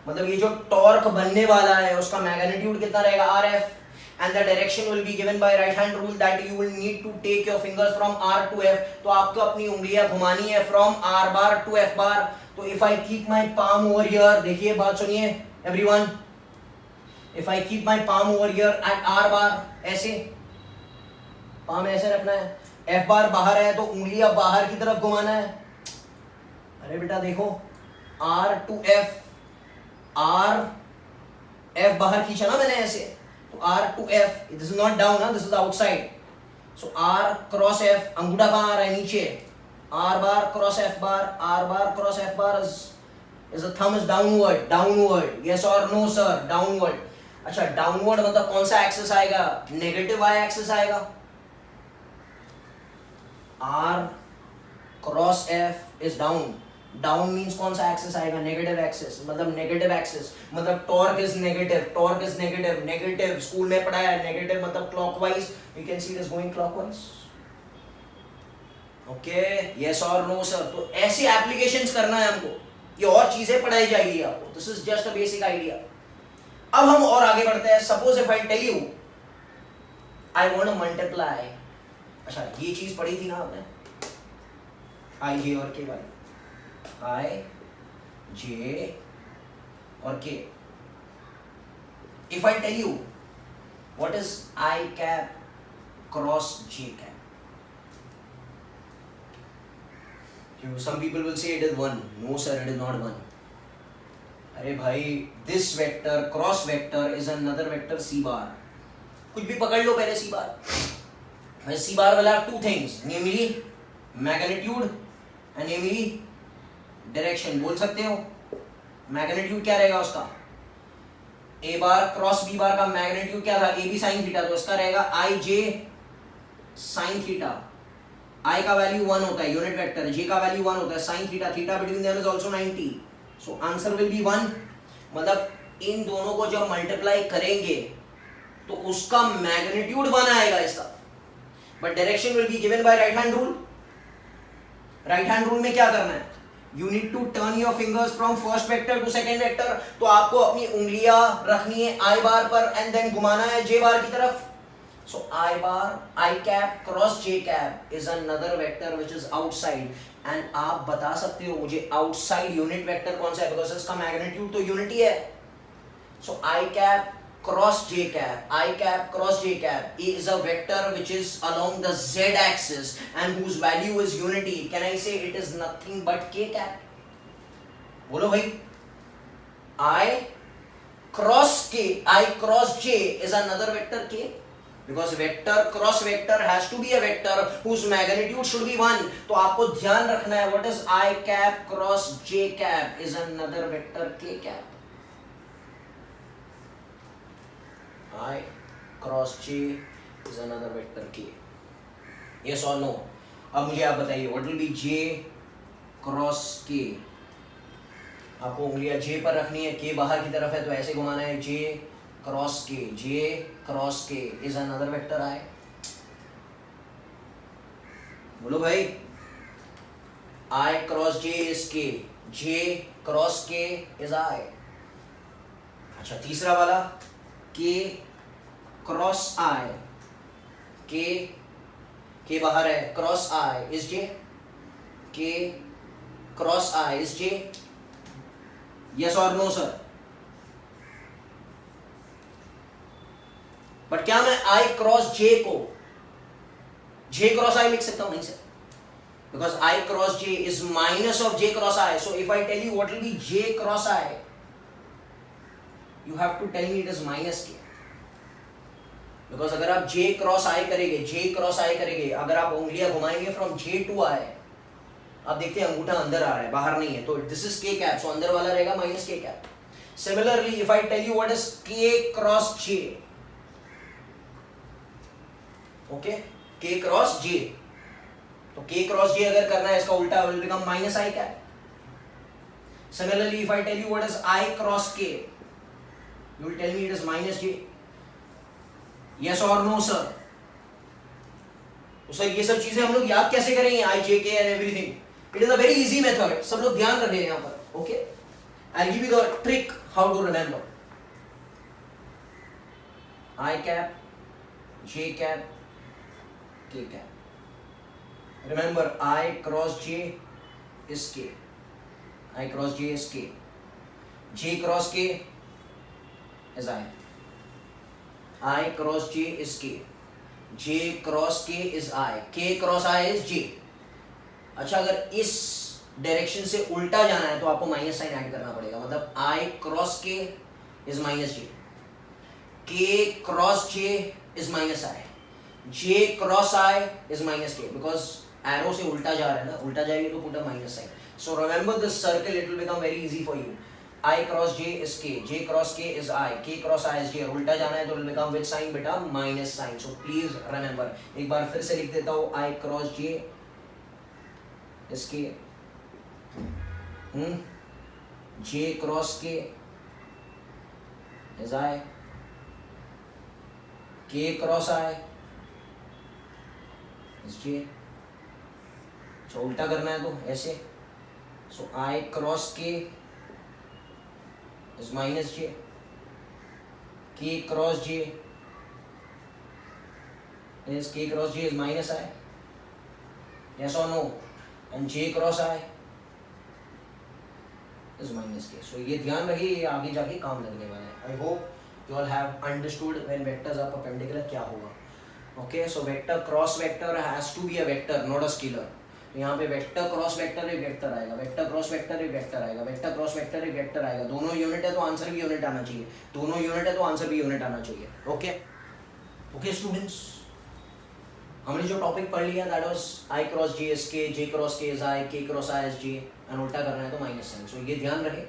मतलब ये जो टॉर्क बनने वाला है उसका मैग्नीट्यूड कितना रहेगा? RF, and the direction will be given by right hand rule that you will need to take your fingers from R to F। तो आपको अपनी उंगलियां घुमानी है from R bar to F bar। तो if I keep my palm over here, देखिए बात सुनिए everyone, if I keep my palm over here at R bar, ऐसे palm ऐसे रखना है, F bar बाहर है तो उंगलियां बाहर की तरफ घुमाना है। अरे बेटा देखो R to F, R F बाहर खींचा ना मैंने ऐसे, तो R to F, this is not down ना, this is outside, so R cross F, अंगूठा कहाँ आ रहा है? नीचे, R bar cross F bar, R bar cross F bar is the thumb is downward, yes or no sir? Downward। अच्छा डाउनवर्ड मतलब कौन सा एक्सिस आएगा? नेगेटिव वाई एक्सिस आएगा। R cross F is down, down means कौन सा एक्सिस आएगा? नेगेटिव एक्सिस, मतलब नेगेटिव एक्सिस मतलब torque is negative, negative school में पढ़ाया है, नेगेटिव मतलब clockwise, you can see it is going clockwise. Okay, yes और नो सर? तो ऐसे एप्लीकेशंस करना है हमको, ये और चीजें पढ़ाई जाएगी आपको, this is just a basic idea. अब हम और आगे बढ़ते हैं। Suppose if I tell you I want to multiply, अच्छा ये चीज पढ़ी थी ना आपने, आई जे और के वाली, आई जे और K. If I tell you what is I cap cross J cap, some people will say it is 1, no sir it is not 1। अरे भाई this vector cross vector is another vector C bar, कुछ भी पकड़ लो पहले सी बार। सी बार will have two things, namely magnitude and namely direction। बोल सकते हो मैग्नीट्यूड क्या रहेगा उसका? ए बार क्रॉस बी बार का मैग्नीट्यूड क्या था? ए बी साइन थीटा, तो इसका रहेगा आई जे साइन थीटा। आई का वैल्यू 1 होता है, यूनिट वेक्टर, जे का वैल्यू 1 होता है, sine theta, theta between them is also 90, so answer will be 1। मतलब इन दोनों को जब मल्टीप्लाई करेंगे तो उसका मैग्नीट्यूड 1 आएगा इसका, but direction will be given by right hand rule. Right hand rule में क्या करना है? You need to turn your fingers from first vector to second vector, तो आपको अपनी उंगलियां रखनी है आई बार पर एंड देन घुमाना है जे बार की तरफ। So I bar, I cap cross j cap is another vector which is outside, and आप बता सकते हो मुझे outside unit vector कौन सा है, because इसका magnitude तो unit ही है। So I cap cross j cap, I cap cross j cap is a vector which is along the z axis and whose value is unity। Can I say it is nothing but k cap? बोलो भाई, I cross k, I cross j is another vector k। Because vector cross vector has to be a vector whose magnitude should be 1. तो आपको ध्यान रखना है what is I cap cross J cap is another vector K cap. I cross J is another vector K. Yes or no? अब मुझे आप बताइए what will be J cross K. आपको उंगलियां J पर रखनी है, K बाहर की तरफ है तो ऐसे घुमाना है J cross K. J cross K is another vector I. बोलो भाई. I cross J is K. J cross K is I. अच्छा तीसरा वाला K क्रॉस आई. के बाहर है, क्रॉस आई इज जे. के cross I is J. Yes और नो सर? बट क्या मैं आई क्रॉस जे को जे क्रॉस आई लिख सकता हूं? नहीं sir, because I cross J is minus of J cross I. So if I tell you what will be J cross I, you have to tell me it is minus K. Because अगर आप J क्रॉस आई करेंगे, अगर आप उंगलियां घुमाएंगे फ्रॉम J टू I, आप देखते हैं अंगूठा अंदर आ रहा है, बाहर नहीं है, तो this is K cap, so अंदर वाला रहेगा minus K cap. Similarly if I tell you what is K cross J, okay, K cross J, तो K क्रॉस J अगर करना है इसका उल्टा will become minus I cap. Similarly if I tell you what is I cross K, you will tell me it is minus J. Yes और नो सर? तो सर ये सब चीजें हम लोग याद कैसे करेंगे? I J K and everything. It is a very easy method. सब लोग ध्यान रखें यहां पर. Okay, I give you the trick how to remember. I cap, J cap, K cap. Remember I cross J is K. I cross J is K. J cross K is I. I cross J is K. J cross K is I. K cross I is J. अच्छा, अगर इस डायरेक्शन से उल्टा जाना है तो आपको माइनस साइन ऐड करना पड़ेगा. मतलब I cross K is minus J. K cross J is minus I. J cross I is minus K. Because arrow से उल्टा जा रहा है ना, उल्टा जाएगी तो put a minus sign. So remember this circle, it will become very easy for you. I cross J is K, J cross K is I, K cross I is J. उल्टा जाना है तो will become which sign बेटा? Minus sign. So please remember. एक बार फिर से लिख देता हूँ. I cross J is K. J cross K is I. K cross I is J. so उल्टा करना है तो ऐसे. So I cross K is minus J. K cross J is minus I. Yes or no? And J cross I is minus K. So ये ध्यान रखिए, ये आगे जाके काम लगने वाला है. I hope you all have understood when vectors are perpendicular क्या होगा. Okay, so vector cross vector has to be a vector, not a scalar. यहाँ पे वेक्टर क्रॉस वेक्टर एक वेक्टर आएगा, वेक्टर क्रॉस वेक्टर एक वेक्टर आएगा, वेक्टर क्रॉस वेक्टर एक वेक्टर आएगा. दोनों यूनिट है तो आंसर भी यूनिट आना चाहिए. दोनों यूनिट है तो आंसर भी यूनिट आना चाहिए. ओके ओके स्टूडेंट्स, हमने जो टॉपिक पढ़ लिया that was I cross J is K, J cross K is आई, के cross I is J, and उल्टा करना है तो माइनस साइन. सो ये ध्यान रखें.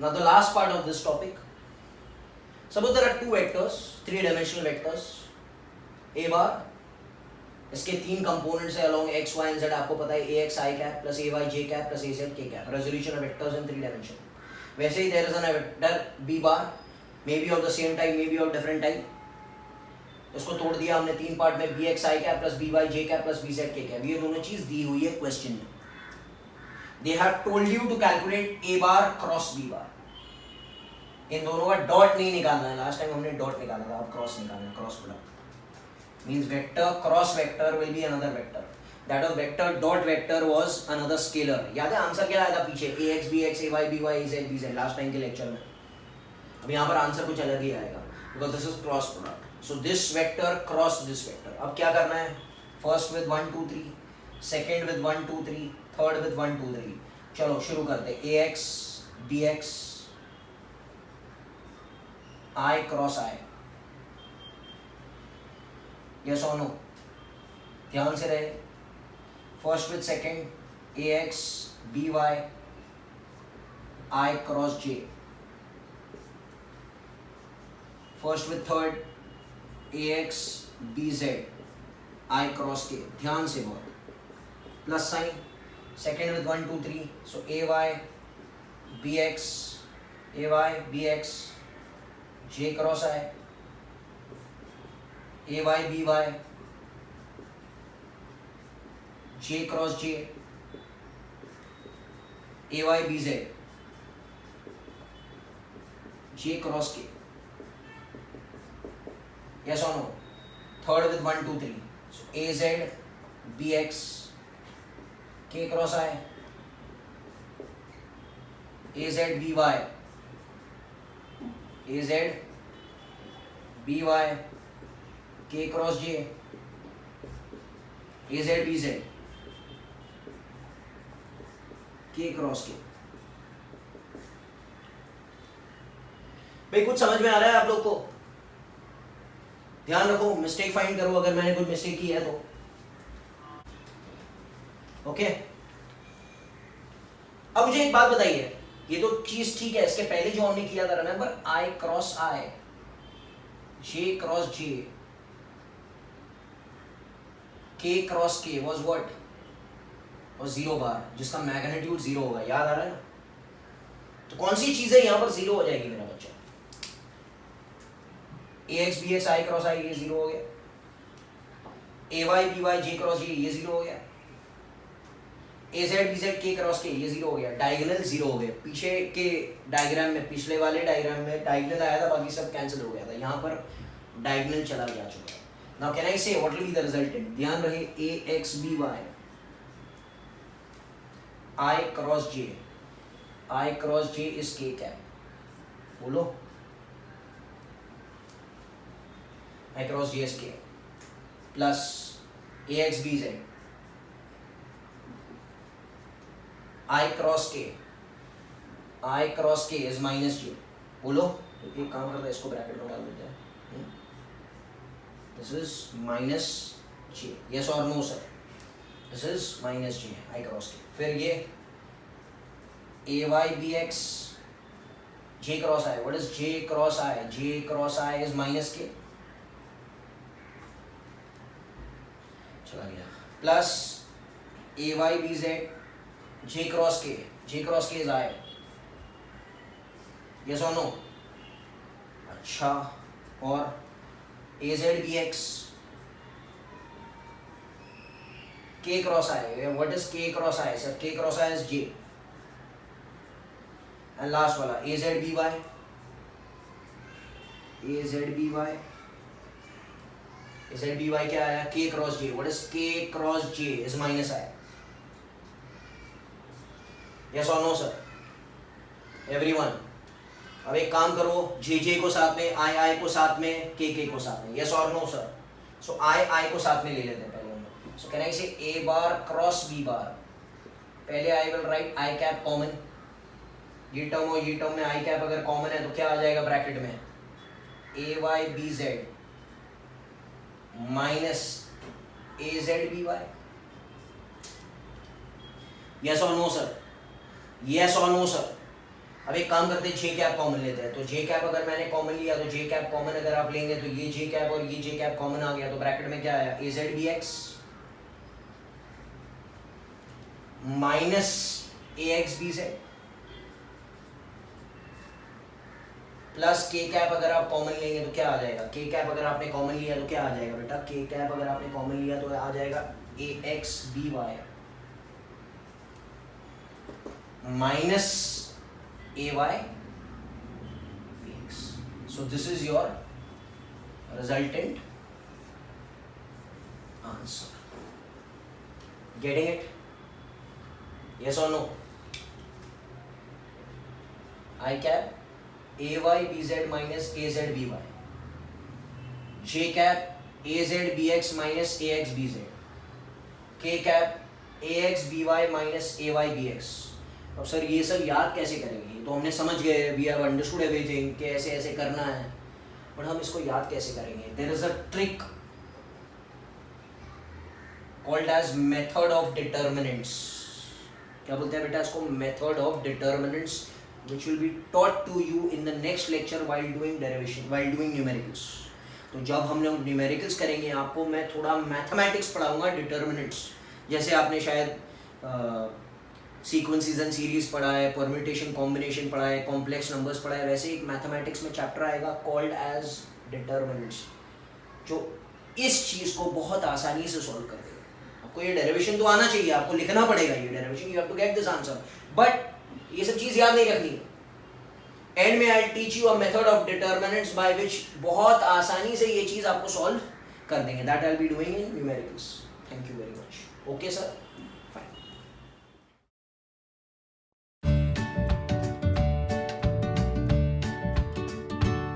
Now the last part of this topic. Suppose there are two vectors, 3 dimensional vectors A bar. इसके 3 कंपोनेंट्स है along x, y and z. आपको पता है ax i cap plus ay j cap plus az k cap. Resolution of vectors in 3 dimension. वैसे ही there is an vector b bar, may be of the same type, may be of different type. इसको तोड़ दिया हमने 3 पार्ट में, bx i cap plus by j cap plus bz k cap. ये दोनों चीज दी हुई है क्वेश्चन में. They have told you to calculate a bar cross b bar. इन दोनों का डॉट नहीं निकालना है. लास्ट टाइम हमने डॉट निकाला था, अब क्रॉस निकालना है. Cross product means vector cross vector will be another vector. That of vector dot vector was another scalar. याद है आंसर क्या आया था पीछे? ax bx ay by az bz last time के लेक्चर में. अब यहाँ पर आंसर कुछ अलग ही आएगा because this is cross product. So this vector cross this vector. अब क्या करना है? First with 1 2 3, second with 1 2 3, third with 1 2 3. चलो शुरू करते हैं. ax bx I cross I. Yes और नो? ध्यान से रहे. First with second A X B Y I cross J. First with third A X B Z I cross K. ध्यान से बहुत. Plus sign. Second with 1 2 3. So A Y B X J cross I. A Y B Y J cross J. A Y B Z J cross K. Yes और no? Third with 1 2 3. So A Z B X K cross I. A Z B Y के क्रॉस जे. ए जेड बी जेड के क्रॉस के. भाई कुछ समझ में आ रहा है आप लोग को? ध्यान रखो, मिस्टेक फाइंड करो अगर मैंने कोई मिस्टेक की है तो. ओके. अब मुझे एक बात बताइए, ये तो चीज ठीक है, इसके पहले जो हमने किया था remember, I cross I J cross जे के क्रॉस के वाज व्हाट? और 0 बार, जिसका मैग्नीट्यूड 0 होगा. याद आ रहा है ना? तो कौन सी चीजें यहां पर 0 हो जाएगी मेरा बच्चा? ए एक्स बी एक्स आई क्रॉस आई ये 0 हो गया. ए Y B Y J cross जे ये 0 हो गया. ए जेड बी जेड के क्रॉस के ये 0 हो गया. डायगोनल 0 हो गए. पीछे के डायग्राम में, पिछले वाले डायग्राम में डायगोनल आया था, बाकी सब कैंसिल हो गया था. यहाँ पर डायगोनल चला जा चुका है. Now can I say what will be the resultant? ध्यान रहे, A X B Y I cross J is K cap. बोलो. I cross J is K plus A X B Z I cross K is minus J. बोलो. तो एक काम करते हैं, इसको ब्रैकेट में डाल देते हैं. This is minus J. Yes और no sir? This is minus J I cross K. फिर ये A Y B X J cross I. What is J cross I? J cross I is minus K. चला गया. Plus A Y B Z J cross K is I. Yes और नो? अच्छा. और A Z B X K cross I. What is K cross I sir? के cross I is J. And last वाला ए जेड बी वाई क्या आया? के cross J. What is K cross J? Is minus I. Yes और नो सर? एवरीवन. अब एक काम करो, जे को साथ में, आई को साथ में, के को साथ में. यस और नो सर? सो आई को साथ में ले लेते हैं पहले हम लोग. सो कैन आई से ए बार क्रॉस बी बार. पहले I will write I cap common. ये टर्म और ये टर्म में आई कैप अगर कॉमन है तो क्या आ जाएगा ब्रैकेट में? ए Y B Z minus A Z B Y. Yes और नो सर? यस और नो सर? अब एक काम करते हैं, जे कैप कॉमन लेते हैं. तो जे कैप अगर मैंने कॉमन लिया तो जे कैप कॉमन अगर आप लेंगे तो ये जे कैप और ये जे कैप कॉमन आ गया. तो ब्रैकेट में क्या आया? ए Z B X minus A X B Z plus के कैप अगर आप कॉमन लेंगे तो क्या आ जाएगा? के कैप अगर आपने कॉमन लिया तो क्या आ जाएगा बेटा? के कैप अगर आपने कॉमन लिया तो आ जाएगा A X B Y minus A Y B X. So this is your resultant answer. Getting it? Yes और no? I cap A Y B Z minus A Z B Y. J cap A Z B X minus A X B Z. K cap A X B Y minus A Y B X. अब सर ये सब याद कैसे करेंगे? तो हमने समझ गए, वी हैव अंडरस्टूड एवरीथिंग कि ऐसे ऐसे करना है, बट हम इसको याद कैसे करेंगे? There is a trick called as method of determinants. क्या बोलते हैं बेटा इसको? Method of determinants, which will be taught to you in the next lecture while doing derivation, while doing numericals। तो जब हम लोग न्यूमेरिकल्स करेंगे आपको मैं थोड़ा मैथमेटिक्स पढ़ाऊंगा, डिटर्मिनेंट्स, जैसे आपने शायद सीक्वेंसेस एंड सीरीज पढ़ा है, परम्यूटेशन कॉम्बिनेशन पढ़ा है, कॉम्प्लेक्स नंबर्स पढ़ा है, वैसे एक मैथमेटिक्स में चैप्टर आएगा कॉल्ड एज डिटर्मिनेंट्स, जो इस चीज़ को बहुत आसानी से सॉल्व कर देगा। आपको ये डेरिवेशन तो आना चाहिए, आपको लिखना पड़ेगा ये derivation, you have to get this answer, but ये सब चीज़ याद नहीं रखनी है। एंड में I teach you a method of determinants by which बहुत आसानी से ये चीज़ आपको सॉल्व कर देंगे। That I will be doing in numericals. Thank you very much. Okay sir.